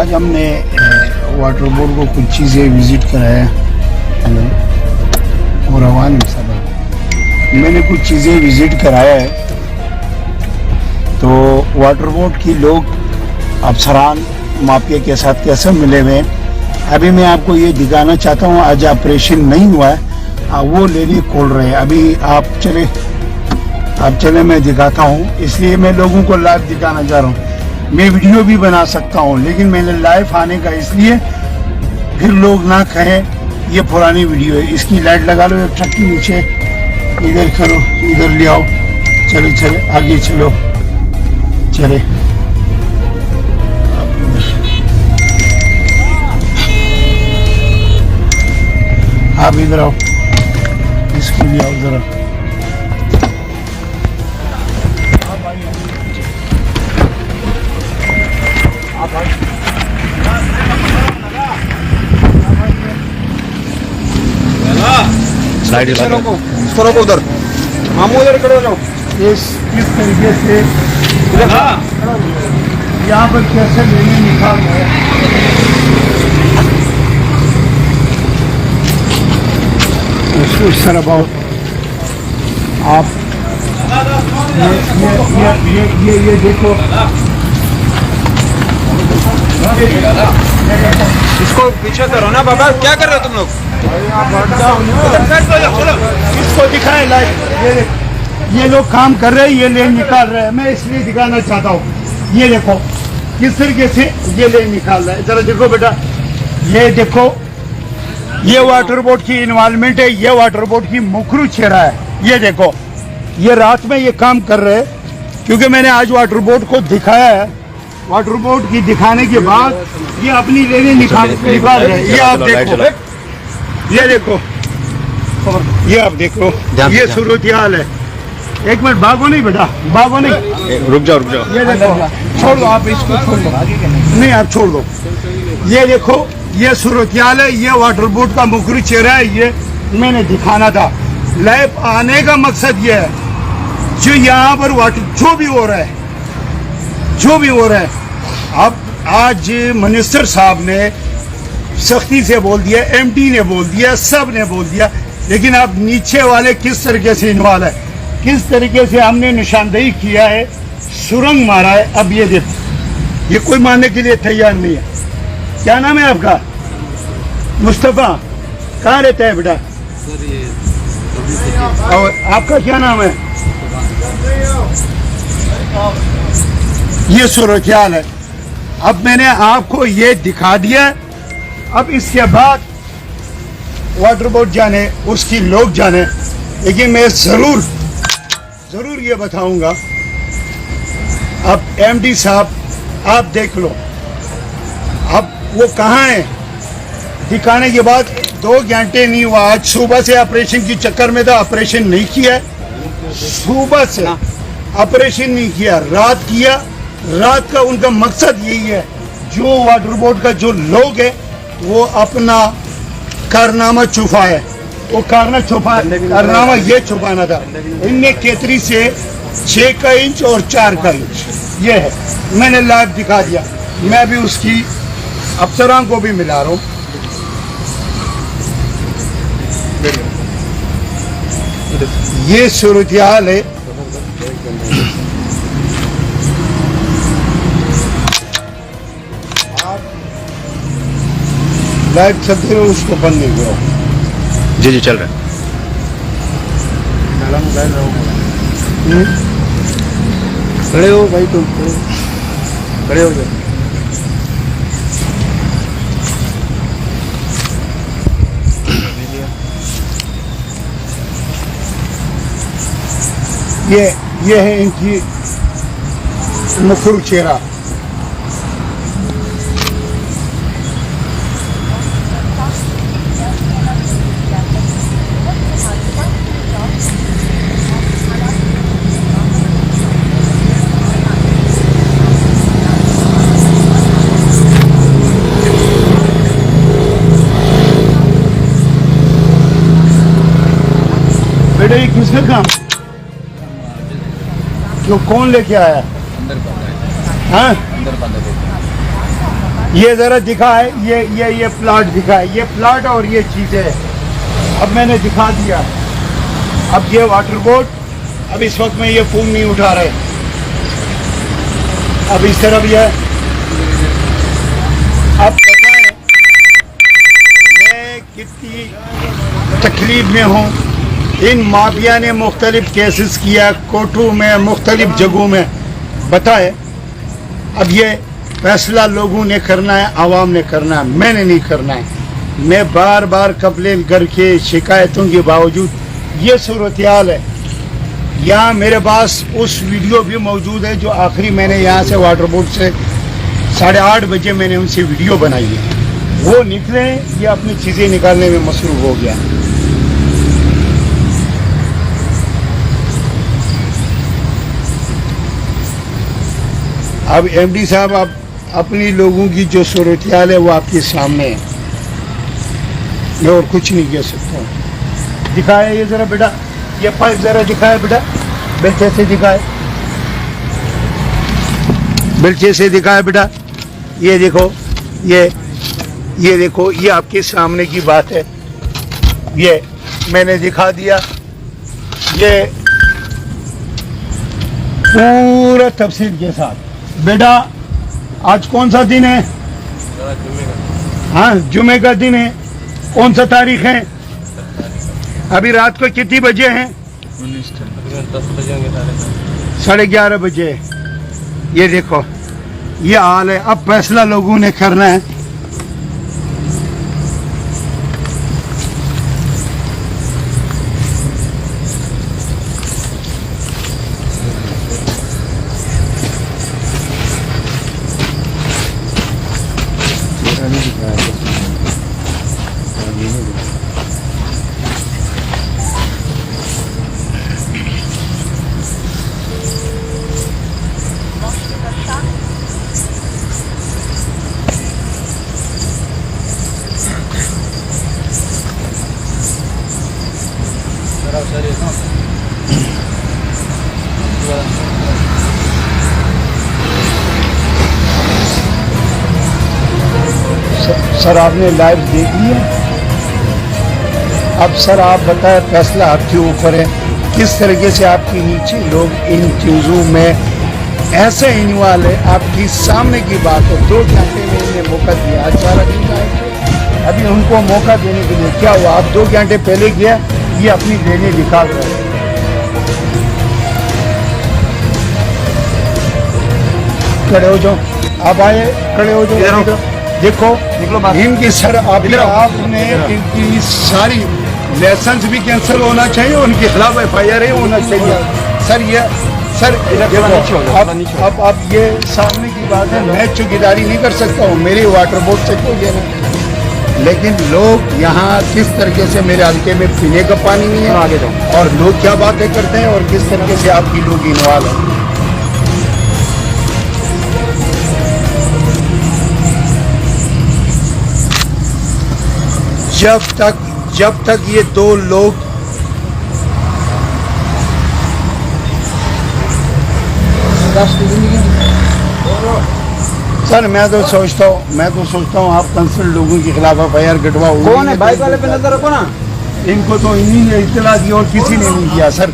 आज हमने water board को कुछ चीज़ें विज़िट कराया। हेलो और रवान सब मैंने कुछ चीज़ें विज़िट कराया है। तो वाटर बोर्ड की लोग अफसरान माफिया के साथ कैसे मिले हुए हैं, अभी मैं आपको ये दिखाना चाहता हूँ। आज ऑपरेशन नहीं हुआ है, वो लेने खोल रहे हैं। अभी आप चले मैं दिखाता हूँ। इसलिए मैं लोगों को लाइव दिखाना चाह रहा हूँ। मैं वीडियो भी बना सकता हूँ, लेकिन मैंने लाइव आने का इसलिए फिर लोग ना कहें ये पुरानी वीडियो है। इसकी लाइट लगा लो ट्रक के नीचे, इधर करो, इधर ले आओ। चले चले आगे चलो, चले आप इधर आओ, इसको ले आओ जरा। इसको रोको उधर, मामू उधर खड़े हो जाओ। इस तरीके से यहाँ पर कैसे लेने निकाल रहे हैं। उस तरह बहुत आप ये देखो, इसको पीछे करो ना बाबा, क्या कर रहे हो तुम लोग? इसको दिखाए लाइट। ये लोग काम कर रहे हैं, ये लेन निकाल रहे हैं। मैं इसलिए दिखाना चाहता हूँ। ये देखो किस तरीके से ये लेन निकाल रहा है। जरा देखो बेटा, ये देखो, ये वाटर बोर्ड की इन्वॉल्वमेंट है। ये वाटर बोर्ड की मुखरू चेहरा है। ये देखो, ये रात में ये काम कर रहे हैं, क्योंकि मैंने आज वाटर बोर्ड को दिखाया है। वाटर बोर्ड की दिखाने के बाद ये अपनी लेने निकाल रहे हैं। ये आप देखो, ये देखो, ये आप देखो, ये सूरत हाल है। एक मिनट, भागो नहीं बेटा, भागो नहीं, रुक जाओ। ये देखो, छोड़ दो आप इसको, छोड़ दो, नहीं आप छोड़ दो। ये देखो, ये सूरत हाल है। ये वाटर बोर्ड का मुखरी चेहरा है। ये मैंने दिखाना था। लाइव आने का मकसद ये है, जो यहाँ पर वाटर जो भी हो रहा है, अब आज मिनिस्टर साहब ने सख्ती से बोल दिया, एमडी ने बोल दिया, सब ने बोल दिया, लेकिन अब नीचे वाले किस तरीके से इन्वॉल्व है, किस तरीके से हमने निशानदेही किया है, सुरंग मारा है। अब ये देखो, ये कोई मानने के लिए तैयार नहीं है। क्या नाम है आपका? मुस्तफा। कहाँ रहता है बेटा? और आपका क्या नाम है? ये सूरत हाल है। अब मैंने आपको ये दिखा दिया। अब इसके बाद वाटर बोर्ड जाने, उसकी लोग जाने, लेकिन मैं जरूर ये बताऊंगा। अब एमडी साहब आप देख लो, अब वो कहाँ है। दिखाने के बाद 2 घंटे नहीं हुआ। आज सुबह से ऑपरेशन की चक्कर में था, ऑपरेशन नहीं किया। सुबह से ऑपरेशन नहीं किया, रात किया। रात का उनका मकसद यही है, जो वाटर बोर्ड का जो लोग है वो अपना कारनामा छुपाए। वो कारनामा ये छुपाना था। इनने केतरी से 6 का इंच और 4 का इंच ये है। मैंने लाइव दिखा दिया। मैं भी उसकी अफसरान को भी मिला रहा हूँ। ये सूरत हाल है। लाइव चलते रहो, उसको बंद नहीं करो। जी चल रहा है। खड़े हो भाई, तुम खड़े हो जाओ। ये है इनकी मुखरू चेहरा। बेटा ये किसका काम? क्यों, कौन लेके आया? अंदर बंद है। हाँ अंदर बंद है। ये जरा दिखा है, ये प्लाट दिखा है, ये प्लाट और ये चीजें अब मैंने दिखा दिया। अब ये वाटर बोर्ड, अब इस वक्त में ये फोन नहीं उठा रहे। अब इस तरफ ये, अब बताएं मैं कितनी तकलीफ में हूँ। इन माफिया ने मुख्तलिफ केसेस किया कोर्टों में, मुख्तलिफ जगहों में। बताए अब ये फैसला लोगों ने करना है, आवाम ने करना है, मैंने नहीं करना है। मैं बार बार कंप्लेन करके शिकायतों के बावजूद ये सूरत हाल है। यहाँ मेरे पास उस वीडियो भी मौजूद है जो आखिरी मैंने यहाँ से वाटर बोर्ड से 8:30 बजे मैंने उनसे वीडियो बनाई है। वो निकले, ये अपनी चीज़ें निकालने में मसरूफ हो गया। अब एमडी साहब, आप अपनी लोगों की जो सूरत हाल है वो आपके सामने है, मैं और कुछ नहीं कह सकता हूँ। दिखाए ये जरा बेटा, ये पाइप जरा दिखाए बेटा, बेटे से दिखाए, बेटे से दिखाए बेटा। ये देखो, ये देखो, ये आपके सामने की बात है, ये मैंने दिखा दिया। ये पूरा तफसील के साथ। बेटा आज कौन सा दिन है? हाँ, जुमे का दिन है। कौन सा तारीख है? अभी रात को कितनी बजे हैं? 11:30 बजे। ये देखो, ये हाल है। अब फैसला लोगों ने करना है। सर आपने लाइव देख लिया। अब सर आप बताएं, फैसला आपके ऊपर है। किस तरीके से आपके नीचे लोग इन चीज़ों में ऐसे इन्वॉल्व है। आपकी सामने की बात है, 2 घंटे में इन्हें मौका दिया। आज सारा दिन का अभी उनको मौका देने के लिए क्या हुआ? आप 2 घंटे पहले गया, ये अपनी देने दिखा रहे हैं। खड़े हो जाओ, आप आए, खड़े हो जाओ। देखो इनकी सर आपने इनकी सारी लाइसेंस भी कैंसिल होना चाहिए, उनके खिलाफ FIR होना चाहिए। सर ये सर अब ये सामने की बात है, मैं चौकीदारी नहीं कर सकता हूँ, मेरी वाटर बोर्ड से कोई लेना नहीं। लेकिन लोग यहाँ किस तरीके से मेरे हल्के में पीने का पानी नहीं है, आगे जाओ, और लोग क्या बातें करते हैं और किस तरीके से आपकी लोग इन्वॉल्व है। जब तक ये 2 लोग सर, मैं तो सोचता हूँ आप कंसर्न लोगों के खिलाफ FIR कटवाओ। कौन है? बाइक वाले पे नजर रखो ना। इनको तो इन्हीं ने इत्तला दी और किसी ने नहीं किया सर।